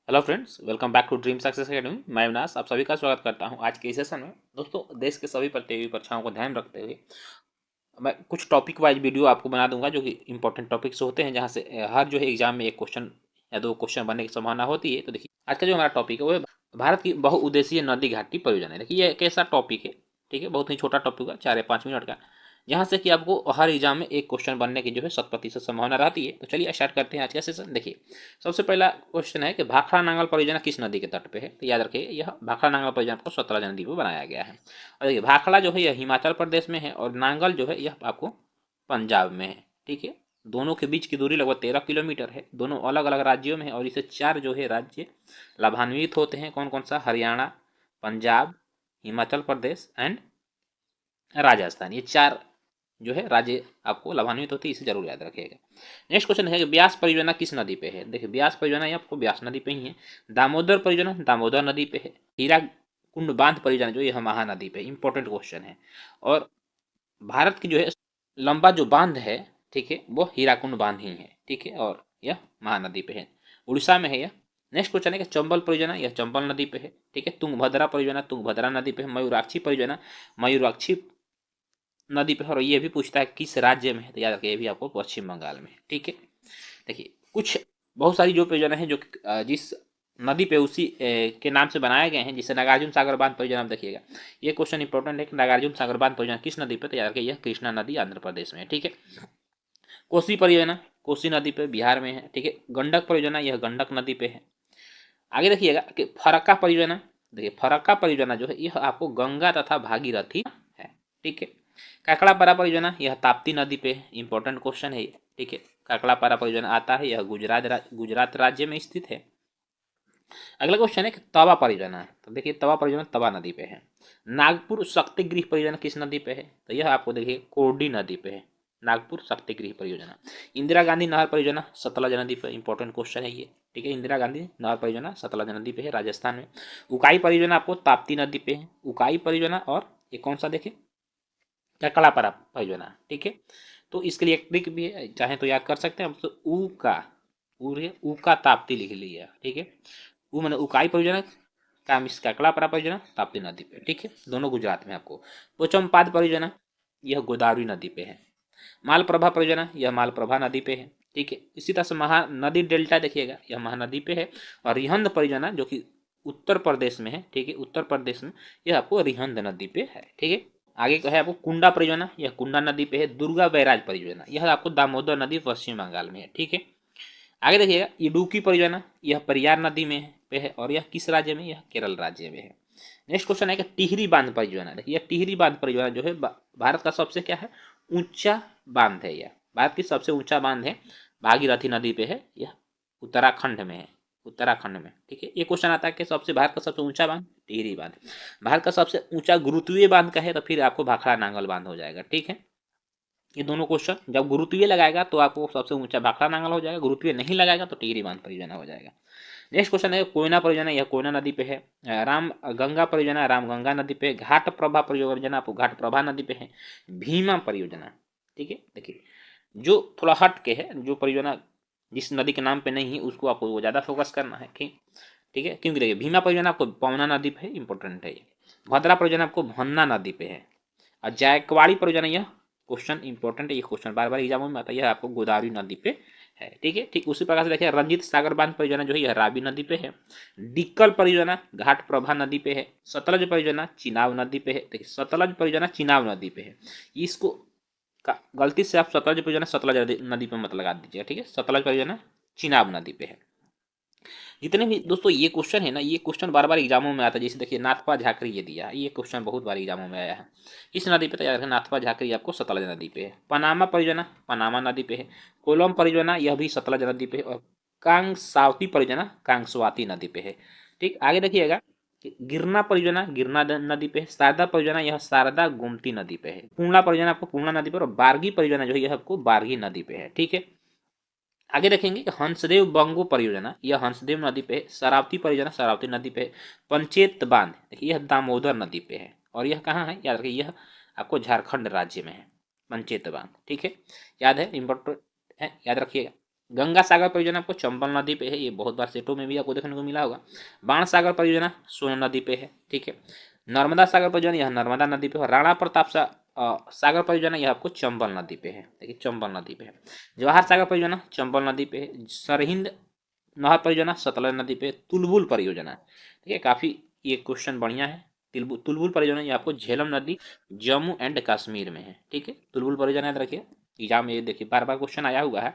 Hello friends, welcome back to Dream Success Academy. मैं अविनाश आप सभी का स्वागत करता हूं। आज के इस सेशन में दोस्तों देश के सभी प्रतियोगी परीक्षाओं को ध्यान रखते हुए मैं कुछ टॉपिक वाइज वीडियो आपको बना दूंगा जो कि इंपॉर्टेंट टॉपिक्स होते हैं, जहां से हर जो है एग्जाम में एक क्वेश्चन या दो क्वेश्चन बनने की संभावना होती है। तो देखिए आज का जो हमारा टॉपिक है वो है भारत की बहुउद्देशीय नदी घाटी परियोजना। देखिए ये एक ऐसा टॉपिक है, ठीक है, बहुत ही छोटा टॉपिक है, 4 या 5 मिनट का, जहाँ से कि आपको हर एग्जाम में एक क्वेश्चन बनने की जो है 100% संभावना रहती है। तो चलिए स्टार्ट करते हैं आज का सेशन। देखिए सबसे पहला क्वेश्चन है कि भाखड़ा नांगल परियोजना किस नदी के तट पे है। तो याद रखिए यह भाखड़ा नांगल परियोजना को सतलज नदी पर बनाया गया है। और देखिए भाखड़ा जो है यह हिमाचल प्रदेश में है और नांगल जो है यह आपको पंजाब में है। ठीक है, दोनों के बीच की दूरी लगभग 13 किलोमीटर है। दोनों अलग अलग राज्यों में है और इसे 4 जो है राज्य लाभान्वित होते हैं। कौन कौन सा? हरियाणा, पंजाब, हिमाचल प्रदेश एंड राजस्थान। ये 4 जो है राज्य आपको लाभान्वित होती है, इसे जरूर याद रखिएगा। नेक्स्ट क्वेश्चन है कि ब्यास परियोजना किस नदी पे है। देखिए ब्यास परियोजना ये आपको ब्यास नदी पे ही है। दामोदर परियोजना दामोदर नदी पे है। हीरा कुंड बांध परियोजना जो यह महानदी पे, इंपॉर्टेंट क्वेश्चन है। और भारत की जो है लंबा जो बांध है, ठीक है, वो हीराकुंड बांध ही है। ठीक है, और यह महानदी पे है, उड़ीसा में है यह। नेक्स्ट क्वेश्चन है कि चंबल परियोजना यह चंबल नदी पे है। ठीक है, तुंगभद्रा परियोजना तुंगभद्रा नदी पे है। मयूराक्षी परियोजना मयूराक्षी नदी पे है। और ये भी पूछता है किस राज्य में है, तो याद रखिए ये भी आपको पश्चिम बंगाल में है। ठीक है, देखिए कुछ बहुत सारी जो परियोजना है जो जिस नदी पे उसी के नाम से बनाए गए हैं, जिसे नागार्जुन सागर बांध परियोजना। आप देखिएगा ये क्वेश्चन इंपॉर्टेंट है कि नागार्जुन सागर बांध परियोजना किस नदी पे, तो याद रखिए यह कृष्णा नदी आंध्र प्रदेश में है। ठीक है, कोसी परियोजना कोसी नदी पे बिहार में है। ठीक है, गंडक परियोजना यह गंडक नदी पे है। आगे देखिएगा कि फरक्का परियोजना। देखिए फरक्का परियोजना जो है यह आपको गंगा तथा भागीरथी है। ठीक है, काकड़ापारा परियोजना यह ताप्ती नदी पे है। इंपॉर्टेंट क्वेश्चन है ये। ठीक है, काकड़ापारा परियोजना आता है, यह गुजरात राज्य में स्थित है। अगला क्वेश्चन है कि तवा परियोजना। तो देखिए तवा परियोजना तवा नदी पे है। नागपुर शक्तिगृह परियोजना किस नदी पे है, तो यह आपको देखिए कोरडी नदी पे है, नागपुर शक्तिगृह परियोजना। इंदिरा गांधी नहर परियोजना सतलज नदी पे, इंपॉर्टेंट क्वेश्चन है ये। ठीक है, इंदिरा गांधी नहर परियोजना सतलज नदी पे है, राजस्थान में। उकाई परियोजना आपको ताप्ती नदी पे है, उकाई परियोजना। और ये कौन सा देखिए ककड़ापारा परियोजना। ठीक है, तो इसके लिए एक ट्रिक भी है, चाहे तो याद कर सकते हैं। तो ऊ का ताप्ती लिख लिया। ठीक है, वो मैंने उकाई परियोजना का मिस ककड़ापारा परियोजना ताप्ती नदी पे। ठीक है, दोनों गुजरात में आपको। पोचमपाद परियोजना यह गोदावरी नदी पे है। मालप्रभा परियोजना यह मालप्रभा नदी पे है। ठीक है, इसी तरह से महानदी डेल्टा देखिएगा यह महानदी पे है। और रिहंद परियोजना जो कि उत्तर प्रदेश में है। ठीक है, उत्तर प्रदेश में यह आपको रिहंद नदी पे है। ठीक है, आगे है आपको कुंडा परियोजना यह कुंडा नदी पे है। दुर्गा बैराज परियोजना यह आपको दामोदर नदी पश्चिम बंगाल में है। ठीक है, आगे देखिएगा इडुक्की परियोजना यह परियार नदी में पे है और यह किस राज्य में, यह केरल राज्य में है। नेक्स्ट क्वेश्चन है कि टिहरी बांध परियोजना। देखिए यह टिहरी बांध परियोजना जो है भारत का सबसे क्या है, ऊंचा बांध है। यह भारत की सबसे ऊंचा बांध है, भागीरथी नदी पे है। यह उत्तराखंड में है, उत्तराखंड में। ठीक है, ये क्वेश्चन आता है कि सबसे भारत का सबसे ऊंचा बांध टिहरी बांध। भारत का सबसे ऊंचा गुरुत्वीय बांध का है, तो फिर आपको भाखड़ा नांगल बांध हो जाएगा। ठीक है, ये दोनों क्वेश्चन जब गुरुत्वीय लगाएगा तो आपको सबसे ऊंचा भाखड़ा नांगल हो जाएगा, गुरुत्वीय नहीं लगाएगा तो टिहरी बांध परियोजना हो जाएगा। नेक्स्ट क्वेश्चन है कोयना परियोजना यह कोयना नदी पे है। राम गंगा परियोजना राम गंगा नदी पे। घाट प्रभा परियोजना आपको घाट प्रभा नदी पे है। भीमा परियोजना, ठीक है, देखिए जो थोड़ा हट के है, जो परियोजना जिस नदी के नाम पे नहीं है उसको आपको वो ज्यादा फोकस करना है। ठीक है, क्योंकि देखिए भीमा परियोजना आपको पवना नदी पे है, इंपॉर्टेंट है ये। भद्रा परियोजना आपको भन्ना नदी पे है। और जायकवाड़ी परियोजना यह क्वेश्चन इंपॉर्टेंट है, ये क्वेश्चन बार बार एग्जाम में आता है, यह आपको गोदावरी नदी पे है। ठीक है, ठीक उसी प्रकार से देखिए रंजीत सागर बांध परियोजना जो है यह रावी नदी पे है। डिक्कल परियोजना घाट प्रभा नदी पे है। सतलज परियोजना चिनाब नदी पे है। देखिए सतलज परियोजना चिनाब नदी पे है, इसको गलती से आप सतलज परियोजना सतलज नदी पे मत लगा दीजिएगा। ठीक है, सतलज परियोजना चिनाब नदी पे है। जितने भी दोस्तों ये क्वेश्चन है ना, ये क्वेश्चन बार बार एग्जामों में आता है। जैसे देखिए नाथपा झाकरी ये दिया, ये क्वेश्चन बहुत बार एग्जामों में आया है। इस नदी पे तैयार है, नाथपा झाकरी आपको सतलज नदी पे है। पनामा परियोजना पनामा नदी पे है। कोलम परियोजना यह भी सतलज नदी पे है। और कांगसावती परियोजना कांगसवाती नदी पे है। ठीक, आगे देखिएगा गिरना परियोजना गिरना नदी पे है। शारदा परियोजना यह शारदा गोमती नदी पे है। पूर्णा परियोजना आपको पूर्णा नदी पे। और बारगी परियोजना जो है यह आपको बारगी नदी पे है। ठीक है, आगे देखेंगे कि हंसदेव बंगो परियोजना यह हंसदेव नदी पे है। शरावती परियोजना शरावती नदी पे है। पंचेत बांध देखिए यह दामोदर नदी पे है। और यह कहाँ है, याद रखिए यह आपको झारखंड राज्य में है, पंचेत बांध। ठीक है, याद है, इम्पोर्टेंट है, याद रखिएगा। गंगा सागर परियोजना आपको चंबल नदी पे है, ये बहुत बार सेटों में भी आपको देखने को मिला होगा। बाण सागर परियोजना सोन नदी पे है, ठीक है। नर्मदा सागर परियोजना यह नर्मदा नदी पे है। राणा प्रताप सागर परियोजना यह आपको चंबल नदी पे है, देखिए चंबल नदी पे है। जवाहर सागर परियोजना चंबल नदी पे है। सरहिंद नहर परियोजना सतलज नदी पे। तुलबुल परियोजना, ठीक है, काफी ये क्वेश्चन बढ़िया है। तुलबुल परियोजना ये आपको झेलम नदी जम्मू एंड कश्मीर में है, ठीक है। तुलबुल परियोजना याद रखिए, एग्जाम में ये देखिए बार बार क्वेश्चन आया हुआ है।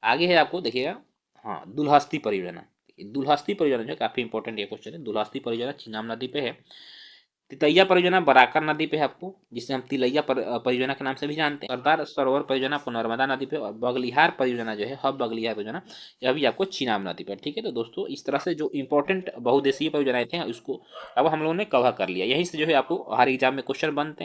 आगे है आपको देखिएगा, हाँ, दुल्हस्ती परियोजना। दुल्हस्ती परियोजना जो है काफी इंपॉर्टेंट ये क्वेश्चन है। दुल्हस्ती परियोजना चिनाब नदी पे है। तितैया परियोजना बराकर नदी पे है आपको, जिसे हम तिलैया परियोजना के नाम से भी जानते हैं। सरदार सरोवर परियोजना आपको नर्मदा नदी पे। और बगलिहार परियोजना जो है, हब बगलिहार परियोजना, यह भी आपको चिनाब नदी पर, ठीक है। तो दोस्तों इस तरह से जो इंपॉर्टेंट बहुदेशीय परियोजनाएं थे उसको अब हम लोगों ने कवर कर लिया। यहीं से जो है आपको हर एग्जाम में क्वेश्चन बनते हैं।